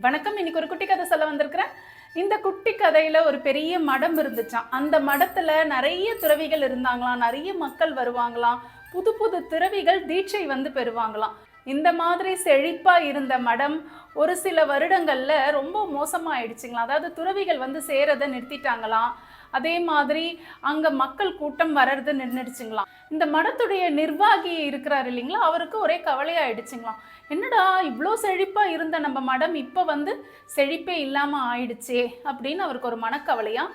வணக்கம். இன்னைக்கு ஒரு குட்டி கதை சொல்ல வந்திருக்கிறேன். இந்த குட்டி கதையில ஒரு பெரிய மடம் இருந்துச்சாம். அந்த மடத்துல நிறைய துறவிகள் இருந்தாங்களாம், நிறைய மக்கள் வருவாங்களாம், புது புது துறவிகள் தீட்சை வந்து பெறுவாங்களாம். இந்த மாதிரி செழிப்பா இருந்த மடம் ஒரு சில வருடங்கள்ல ரொம்ப மோசமாயிடுச்சுங்களாம். அதாவது துறவிகள் வந்து சேரதை நிறுத்திட்டாங்களாம். அதே மாதிரி அங்க மக்கள் கூட்டம் வர்றது நின்றுடுச்சுங்களாம். இந்த மடத்துடைய நிர்வாகி இருக்கிறார் இல்லைங்களா, அவருக்கு ஒரே கவலையாயிடுச்சுங்களாம். என்னடா இவ்வளோ செழிப்பா இருந்த நம்ம மடம் இப்போ வந்து செழிப்பே இல்லாமல் ஆயிடுச்சே அப்படின்னு அவருக்கு ஒரு மனக்கவலையா.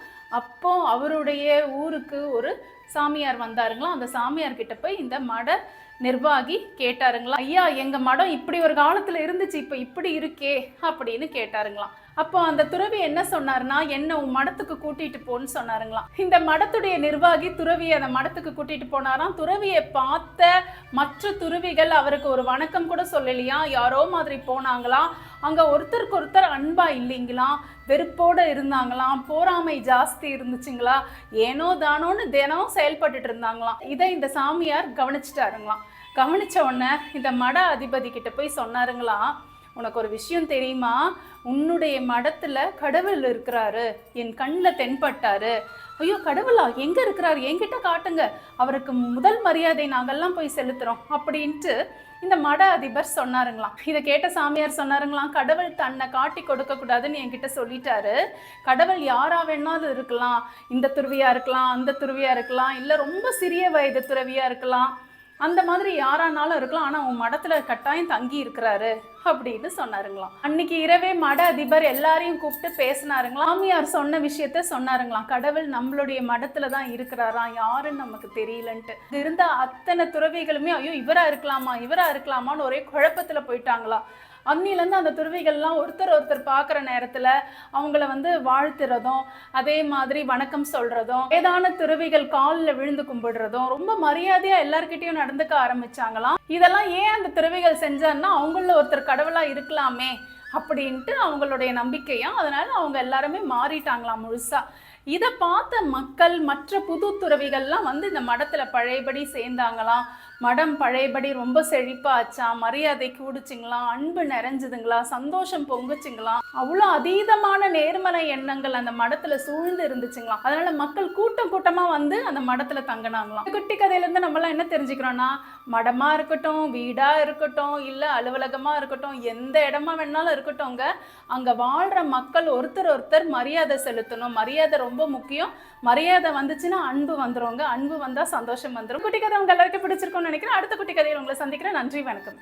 அப்போ அவருடைய ஊருக்கு ஒரு சாமியார் வந்தாருங்களாம். அந்த சாமியார் கிட்ட போய் இந்த மட நிர்வாகி கேட்டாருங்களா, ஐயா எங்க மடம் இப்படி ஒரு காலத்துல இருந்துச்சு, இப்ப இப்படி இருக்கே அப்படின்னு கேட்டாருங்களாம். அப்போ அந்த துறவி என்ன சொன்னாருன்னா, என்ன உன் மடத்துக்கு கூட்டிட்டு போன்னு சொன்னாருங்களாம். இந்த மடத்துடைய நிர்வாகி துறவியை அந்த மடத்துக்கு கூட்டிட்டு போனாராம். துறவியை பார்த்த மற்ற துறவிகள் அவருக்கு ஒரு வணக்கம் கூட சொல்லலையா, யாரோ மாதிரி போனாங்களாம். அங்க ஒருத்தருக்கு ஒருத்தர் அன்பா இல்லைங்களாம், வெறுப்போட இருந்தாங்களாம், போராமை ஜாஸ்தி இருந்துச்சுங்களா, ஏனோ தானோன்னு தினம் செயல்பட்டுட்டு இருந்தாங்களாம். இதை இந்த சாமியார் கவனிச்சுட்டாருங்களாம். கவனிச்ச உடனே இந்த மட அதிபதி கிட்ட போய் சொன்னாருங்களா, உனக்கு ஒரு விஷயம் தெரியுமா, உன்னுடைய மடத்துல கடவுள் இருக்கிறாரு, என் கண்ணில் தென்பட்டாரு. ஐயோ கடவுளா, எங்க இருக்கிறாரு, என்கிட்ட காட்டுங்க, அவருக்கு முதல் மரியாதை நாங்கெல்லாம் போய் செலுத்துறோம் அப்படின்ட்டு இந்த மட அதிபர் சொன்னாருங்களாம். இதை கேட்ட சாமியார் சொன்னாருங்களாம், கடவுள் தன்னை காட்டி கொடுக்க கூடாதுன்னு என்கிட்ட சொல்லிட்டாரு. கடவுள் யாரா வேணாலும் இருக்கலாம், இந்த துறவியா இருக்கலாம், அந்த துறவியா இருக்கலாம், இல்லை ரொம்ப சிறிய வயது துறவியா இருக்கலாம், அந்த மாதிரி யாரானாலும் இருக்கலாம், ஆனால் உன் மடத்துல கட்டாயம் தங்கி இருக்கிறாரு அப்படின்னு சொன்னாருங்களாம். அன்னைக்கு இரவே மட அதிபர் எல்லாரையும் கூப்பிட்டு பேசினாருங்களாம். சாமியார் சொன்ன விஷயத்த சொன்னாருங்களாம், கடவுள் நம்மளுடைய மடத்துல தான் இருக்கிறாராம், யாருன்னு நமக்கு தெரியலன்ட்டு. இருந்த அத்தனை துறவிகளுமே ஐயோ இவரா இருக்கலாமான்னு ஒரே குழப்பத்துல போயிட்டாங்களாம். அன்னிலேருந்து அந்த துறவிகள்லாம் ஒருத்தர் பார்க்குற நேரத்தில் அவங்கள வந்து வாழ்த்துறதும், அதே மாதிரி வணக்கம் சொல்கிறதும், ஏதான துறவிகள் காலில் விழுந்து கும்பிடுறதும், ரொம்ப மரியாதையாக எல்லார்கிட்டையும் நடந்துக்க ஆரம்பிச்சாங்களாம். இதெல்லாம் ஏன் அந்த துறவிகள் செஞ்சாங்கன்னா, அவங்கள ஒருத்தர் கடவுளாக இருக்கலாமே அப்படின்ட்டு அவங்களுடைய நம்பிக்கையா. அதனால அவங்க எல்லாருமே மாறிட்டாங்களாம் முழுசா. இதை பார்த்த மக்கள், மற்ற புது துறவிகள்லாம் வந்து இந்த மடத்தில் பழையபடி சேர்ந்தாங்களாம். மடம் பழையபடி ரொம்ப செழிப்பாச்சாம், மரியாதை கூடுச்சுங்களாம், அன்பு நிறைஞ்சுதுங்களா, சந்தோஷம் பொங்குச்சுங்களாம், அவ்வளோ அதீதமான நேர்மறை எண்ணங்கள் அந்த மடத்துல சூழ்ந்து இருந்துச்சுங்களாம். அதனால மக்கள் கூட்டம் கூட்டமா வந்து அந்த மடத்துல தங்கினாங்களாம். குட்டி கதையிலேருந்து நம்மளாம் என்ன தெரிஞ்சுக்கிறோம்னா, மடமா இருக்கட்டும், வீடா இருக்கட்டும், இல்லை அலுவலகமா இருக்கட்டும், எந்த இடமா வேணாலும் இருக்கட்டும்ங்க, அங்க வாழ்ற மக்கள் ஒருத்தர் மரியாதை செலுத்தணும். மரியாதை ரொம்ப முக்கியம். மரியாதை வந்துச்சுன்னா அன்பு வந்துருங்க, அன்பு வந்தா சந்தோஷம் வந்துடும். குட்டி கதை உங்க எல்லாருக்கும் பிடிச்சிருக்கும்னு நினைக்கிறேன். அடுத்த குட்டி கதையில் உங்களை சந்திக்கிறேன். நன்றி, வணக்கம்.